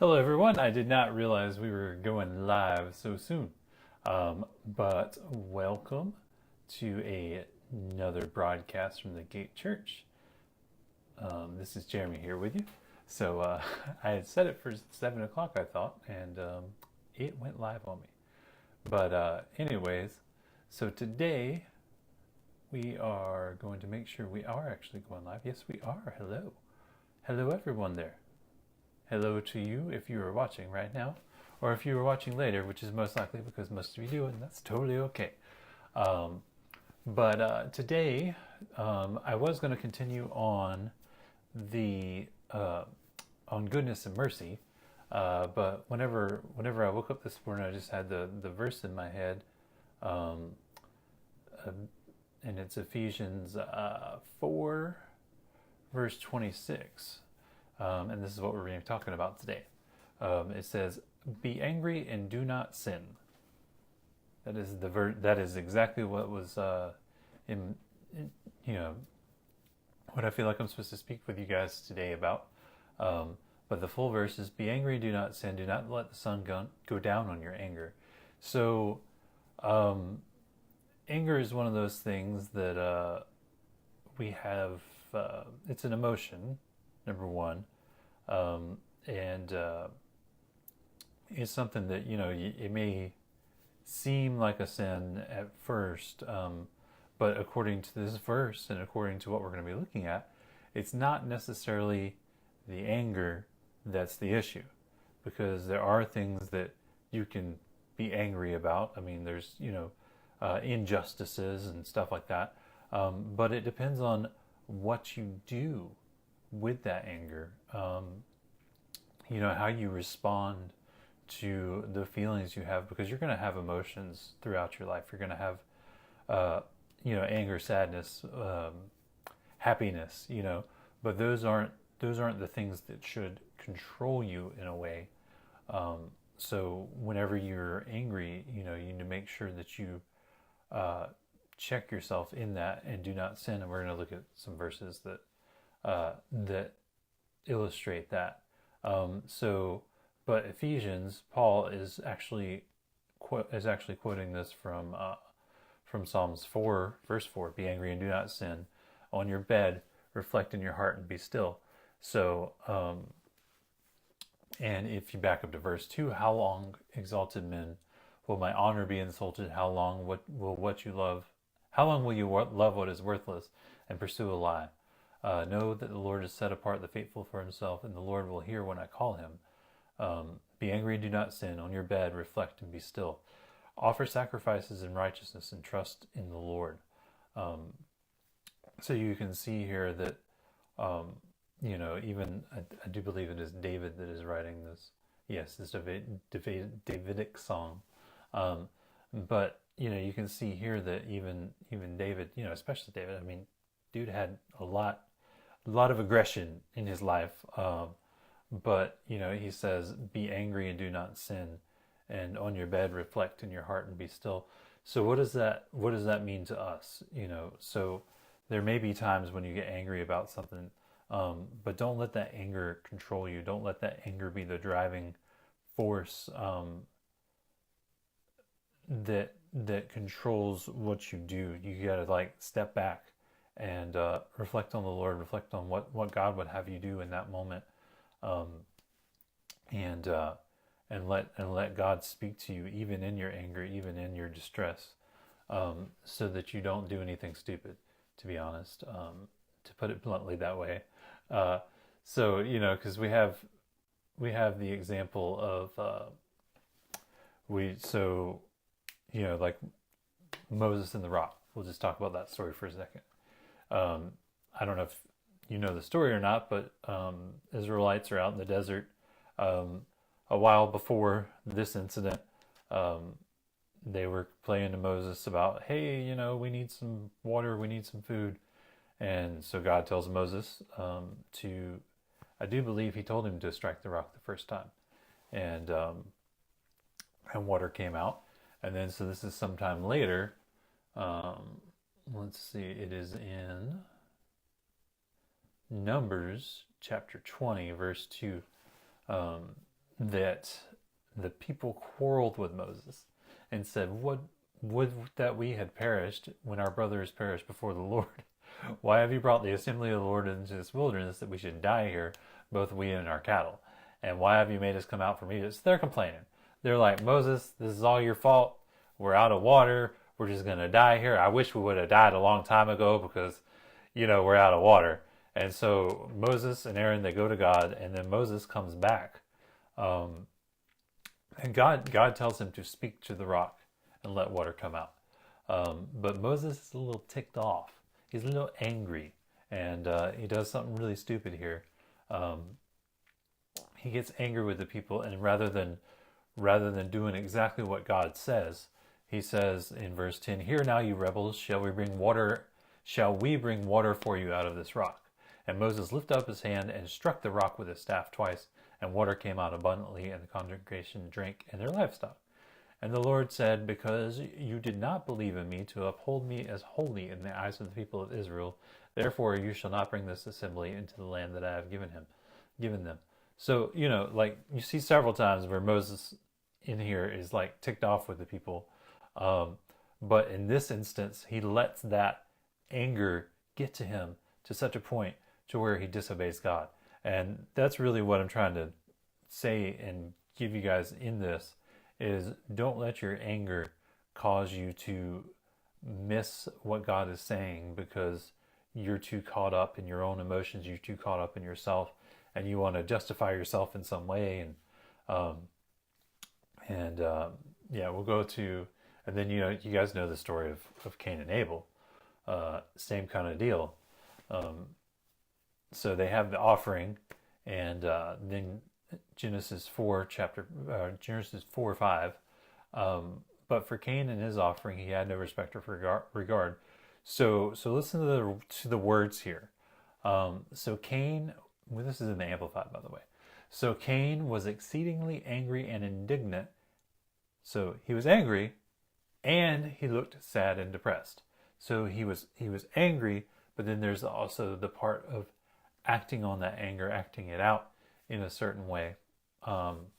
Hello, everyone. I did not realize we were going live so soon. But welcome to another broadcast from the Gate Church. This is Jeremy here with you. So I had set it for 7 o'clock, I thought, and it went live on me. But anyways, so today we are going to make sure we are actually going live. Yes, we are. Hello. Hello, everyone there. Hello to you if you are watching right now, or if you are watching later, which is most likely because most of you do, and that's totally okay. But today, I was going to continue on the on goodness and mercy, but whenever I woke up this morning, I just had the verse in my head, um, uh, and it's Ephesians 4, verse 26. And this is what we're going to be talking about today. It says, "Be angry and do not sin." That is exactly what was in you know what I feel like I'm supposed to speak with you guys today about. But the full verse is, "Be angry and do not sin. Do not let the sun go down on your anger." So um, anger is one of those things that we have. It's an emotion, number one, um, and it's something that it may seem like a sin at first, but according to this verse and according to what we're going to be looking at, it's not necessarily the anger that's the issue, because there are things that you can be angry about. I mean, there's injustices and stuff like that, but it depends on what you do with that anger. How you respond to the feelings you have, because you're going to have emotions throughout your life. You're going to have anger, sadness, happiness, but those aren't the things that should control you in a way. So whenever you're angry, you need to make sure that you uh, check yourself in that and do not sin. And we're going to look at some verses that illustrate that. But Ephesians, Paul is actually quoting this from Psalms 4, verse 4. "Be angry and do not sin. On your bed, reflect in your heart and be still." So, and if you back up to verse 2, "How long, exalted men, will my honor be insulted? How long what you love? How long will you love what is worthless and pursue a lie? Know that the Lord has set apart the faithful for himself, and the Lord will hear when I call him. Be angry and do not sin. On your bed, reflect and be still. Offer sacrifices in righteousness and trust in the Lord." So you can see here that, even I do believe it is David that is writing this. Yes, this Davidic song. Um, but you can see here that even David, especially David. I mean, dude had a lot of aggression in his life. But he says, "Be angry and do not sin, and on your bed reflect in your heart and be still." So what does that mean to us? So there may be times when you get angry about something, but don't let that anger control you. Don't let that anger be the driving force, that controls what you do. You gotta step back and reflect on the Lord, reflect on what God would have you do in that moment, um, and let God speak to you even in your anger, even in your distress, so that you don't do anything stupid. To be honest, to put it bluntly that way. Uh, so because we have the example of we so like Moses and the rock. We'll just talk about that story for a second. Um, I don't know if you know the story or not, but Israelites are out in the desert. Um, a while before this incident, um, they were playing to Moses about, "Hey, we need some water, we need some food." And so God tells Moses, I do believe he told him to strike the rock the first time, and water came out. And then, so this is sometime later. Um, let's see, it is in Numbers chapter 20, verse 2. Um, that the people quarreled with Moses and said, "What would that we had perished when our brothers perished before the Lord? Why have you brought the assembly of the Lord into this wilderness that we should die here, both we and our cattle? And why have you made us come out from Egypt?" So they're complaining. They're like, "Moses, this is all your fault. We're out of water. We're just going to die here. I wish we would have died a long time ago because, we're out of water." And so Moses and Aaron, they go to God, and then Moses comes back. And God tells him to speak to the rock and let water come out. But Moses is a little ticked off. He's a little angry, and he does something really stupid here. He gets angry with the people, and rather than doing exactly what God says, he says in verse 10, "Hear now, you rebels, shall we bring water for you out of this rock?" And Moses lifted up his hand and struck the rock with his staff twice, and water came out abundantly, and the congregation drank and their livestock. And the Lord said, "Because you did not believe in me to uphold me as holy in the eyes of the people of Israel, therefore you shall not bring this assembly into the land that I have given them." So, you see several times where Moses in here is like ticked off with the people. But in this instance, he lets that anger get to him to such a point to where he disobeys God. And that's really what I'm trying to say and give you guys in this is don't let your anger cause you to miss what God is saying because you're too caught up in your own emotions, you're too caught up in yourself, and you want to justify yourself in some way. We'll go to, and then you guys know the story of Cain and Abel. Same kind of deal. So they have the offering, and then Genesis 4:5. But for Cain and his offering, he had no respect or regard. So listen to the words here. So Cain, well, this is in the Amplified, by the way. So Cain was exceedingly angry and indignant. So he was angry, and he looked sad and depressed. So he was angry, but then there's also the part of acting on that anger, acting it out in a certain way. And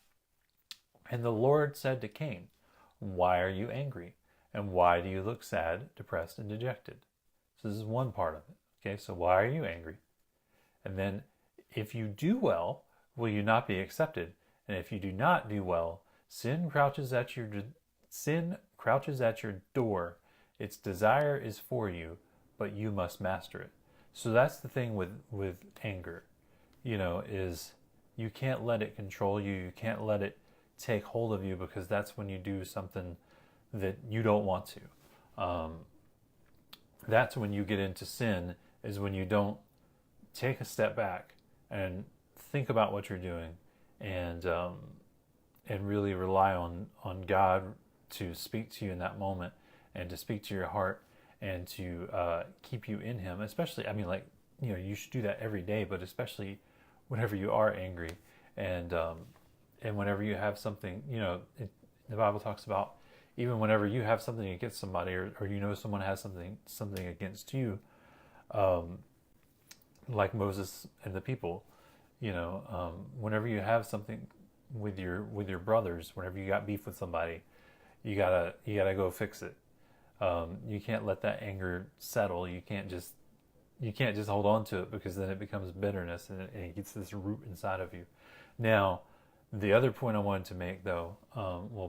the Lord said to Cain, "Why are you angry? And why do you look sad, depressed, and dejected?" So this is one part of it. Okay, so why are you angry? And then, if you do well, will you not be accepted? And if you do not do well, sin crouches at your door. Its desire is for you, but you must master it. So that's the thing with anger, is you can't let it control you. You can't let it take hold of you because that's when you do something that you don't want to. That's when you get into sin, is when you don't take a step back and think about what you're doing and really rely on God to speak to you in that moment and to speak to your heart and to keep you in him. Especially, you should do that every day, but especially whenever you are angry and whenever you have something, the Bible talks about even whenever you have something against somebody or someone has something against you, like Moses and the people, whenever you have something with your brothers, whenever you got beef with somebody, you gotta go fix it. You can't let that anger settle. You can't just hold on to it because then it becomes bitterness and it gets this root inside of you. Now, the other point I wanted to make, though,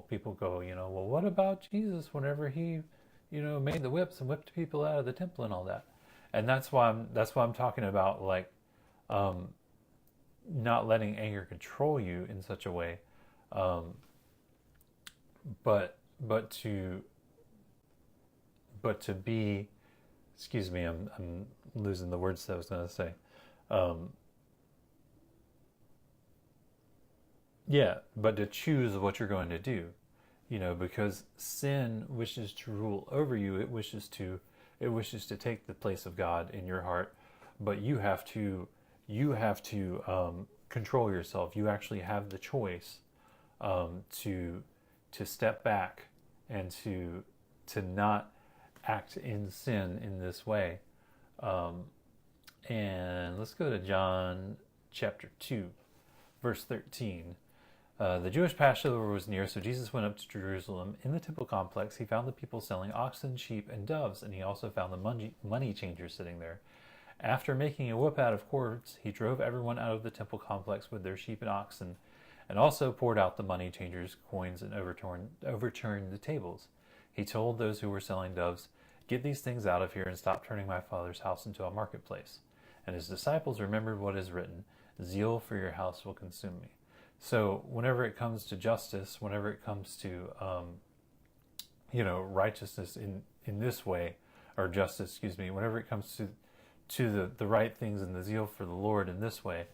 people go, well, what about Jesus whenever he, made the whips and whipped people out of the temple and all that? And that's why I'm talking about not letting anger control you in such a way, but to be, excuse me, I'm losing the words that I was going to say. But to choose what you're going to do, because sin wishes to rule over you. It wishes to take the place of God in your heart, but you have to control yourself. You actually have the choice to step back and to not act in sin in this way. And let's go to John chapter 2, verse 13. The Jewish Passover was near, so Jesus went up to Jerusalem. In the temple complex, he found the people selling oxen, sheep, and doves, and he also found the money changers sitting there. After making a whip out of cords, he drove everyone out of the temple complex with their sheep and oxen, and also poured out the money changers' coins and overturned the tables. He told those who were selling doves, "Get these things out of here and stop turning my Father's house into a marketplace." And his disciples remembered what is written, "Zeal for your house will consume me." So whenever it comes to justice, whenever it comes to righteousness in this way, or justice, whenever it comes to the right things and the zeal for the Lord in this way,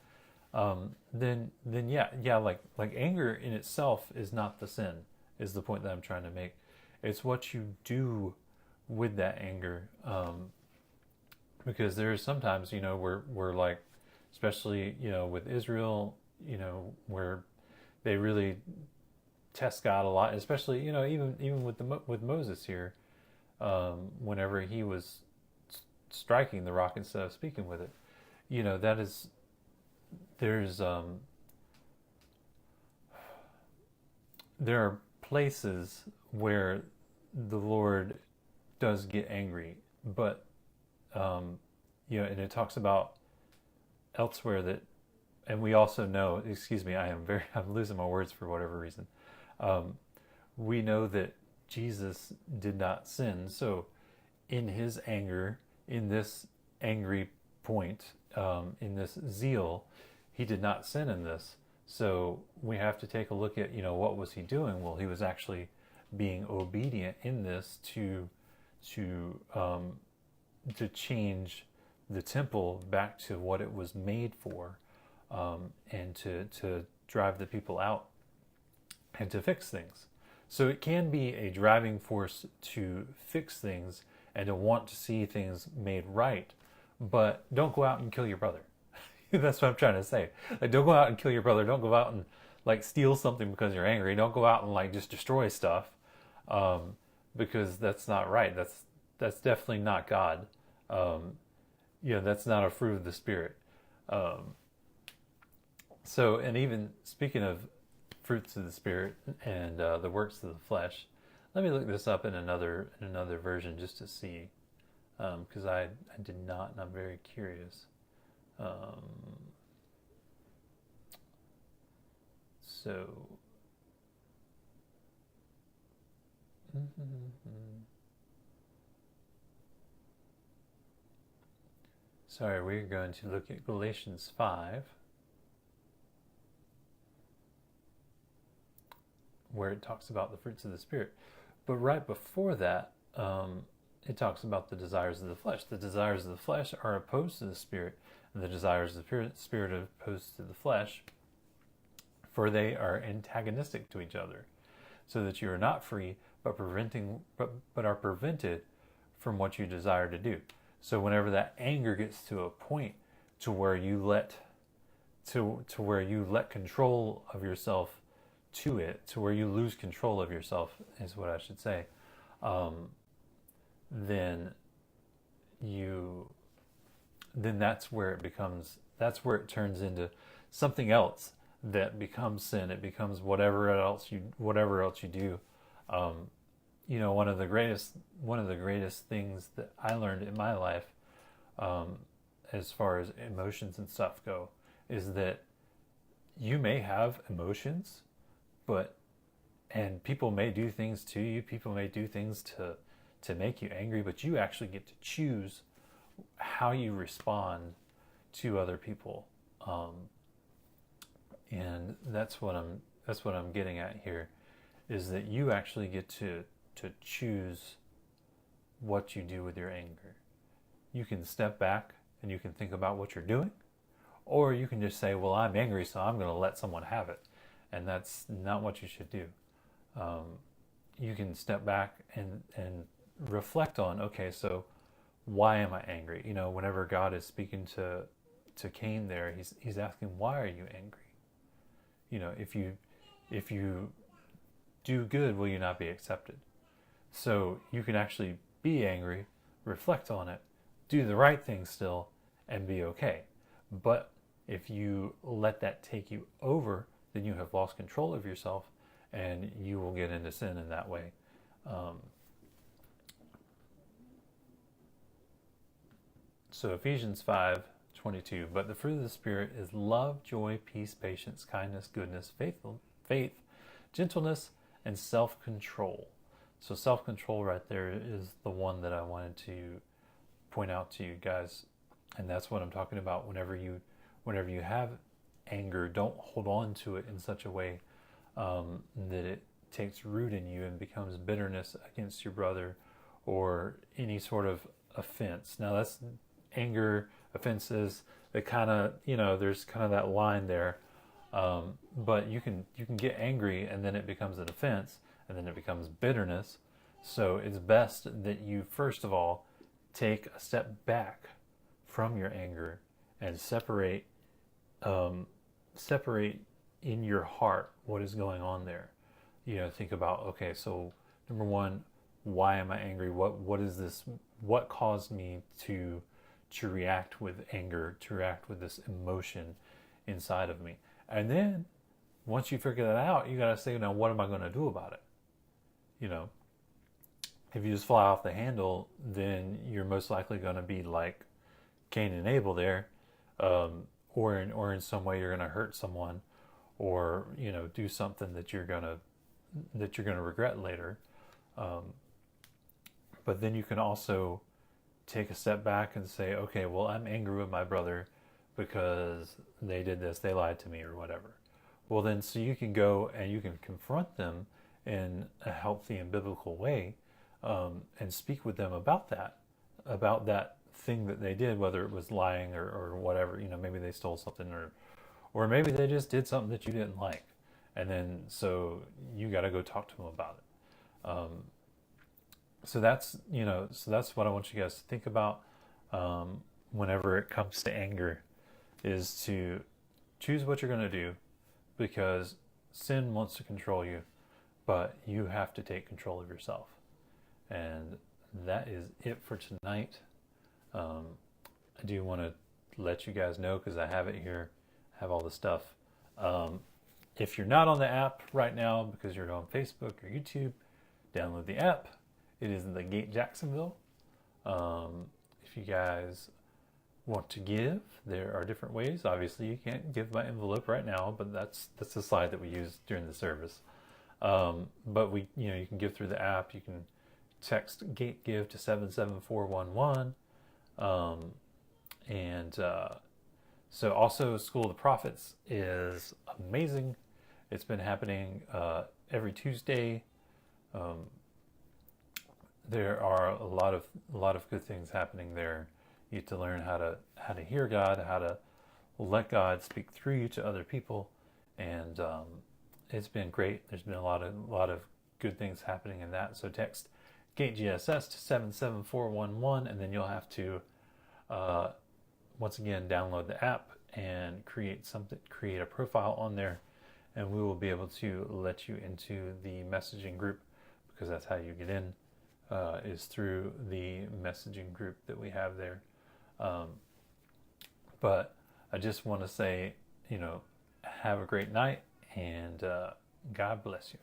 then like anger in itself is not the sin, is the point that I'm trying to make. It's what you do with that anger, because there's sometimes we're like, especially with Israel, where they really test God a lot, especially even with Moses here, whenever he was striking the rock instead of speaking with it, that is, there are places where the Lord does get angry, but and it talks about elsewhere that, and we also know, I'm losing my words for whatever reason. We know that Jesus did not sin, so in his anger, in this angry point, in this zeal, he did not sin in this. So we have to take a look at, what was he doing? Well, he was actually being obedient in this to change the temple back to what it was made for, and to drive the people out and to fix things. So it can be a driving force to fix things and to want to see things made right, but don't go out and kill your brother. That's what I'm trying to say. Like, don't go out and kill your brother. Don't go out and like steal something because you're angry. Don't go out and like just destroy stuff, because that's not right. That's definitely not God. That's not a fruit of the Spirit. So, and even speaking of fruits of the Spirit and the works of the flesh, let me look this up in another version just to see, because I did not, and I'm very curious. Sorry, we're going to look at Galatians 5, where it talks about the fruits of the Spirit. But right before that, it talks about the desires of the flesh. The desires of the flesh are opposed to the Spirit, and the desires of the Spirit are opposed to the flesh, for they are antagonistic to each other, so that you are not free, but are prevented from what you desire to do. So whenever that anger gets to a point to where you let control of yourself to it, to where you lose control of yourself, is what I should say, then that's where it turns into something else that becomes sin. It becomes whatever else you do. One of the greatest things that I learned in my life, as far as emotions and stuff go, is that you may have emotions, and people may do things to you, people may do things to make you angry, but you actually get to choose how you respond to other people. And that's what I'm getting at here, is that you actually get to choose what you do with your anger. You can step back and you can think about what you're doing, or you can just say, well, I'm angry, so I'm going to let someone have it. And that's not what you should do. You can step back and reflect on, okay, so why am I angry? Whenever God is speaking to Cain there, he's asking, why are you angry? If you do good, will you not be accepted? So you can actually be angry, reflect on it, do the right thing still, and be okay. But if you let that take you over then you have lost control of yourself, and you will get into sin in that way. So Ephesians 5:22, but the fruit of the Spirit is love, joy, peace, patience, kindness, goodness, faith, gentleness, and self-control. So self-control right there is the one that I wanted to point out to you guys, and that's what I'm talking about. Whenever you have anger, don't hold on to it in such a way that it takes root in you and becomes bitterness against your brother or any sort of offense. Now that's anger, offenses, that kind of, there's kind of that line there. But you can get angry and then it becomes an offense and then it becomes bitterness. So it's best that you first of all take a step back from your anger and separate in your heart what is going on there. Think about, okay, so number one, why am I angry? What is this? What caused me to react with anger, to react with this emotion inside of me? And then once you figure that out, you got to say, now what am I going to do about it? If you just fly off the handle, then you're most likely going to be like Cain and Abel there, or in some way you're going to hurt someone, or do something that you're going to regret later. But then you can also take a step back and say, okay, well, I'm angry with my brother because they did this, they lied to me or whatever. Well, then, so you can go and you can confront them in a healthy and biblical way, and speak with them about that thing that they did, whether it was lying or whatever. Maybe they stole something, or maybe they just did something that you didn't like, and then so you got to go talk to them about it. So that's what I want you guys to think about whenever it comes to anger, is to choose what you're going to do, because sin wants to control you, but you have to take control of yourself. And that is it for tonight. I do want to let you guys know, because I have it here, I have all the stuff. If you're not on the app right now because you're on Facebook or YouTube, download the app. It is the Gate Jacksonville. If you guys want to give, there are different ways. Obviously, you can't give by envelope right now, but that's the slide that we use during the service. But you can give through the app. You can text Gate Give to 77411. So also School of the Prophets is amazing. It's been happening every Tuesday. There are a lot of good things happening there. You get to learn how to hear God, how to let God speak through you to other people, and it's been great. There's been a lot of good things happening in that. So text Gate GSS to 77411, and then you'll have to once again download the app and create a profile on there, and we will be able to let you into the messaging group, because that's how you get in, is through the messaging group that we have there. But I just want to say, have a great night, and God bless you.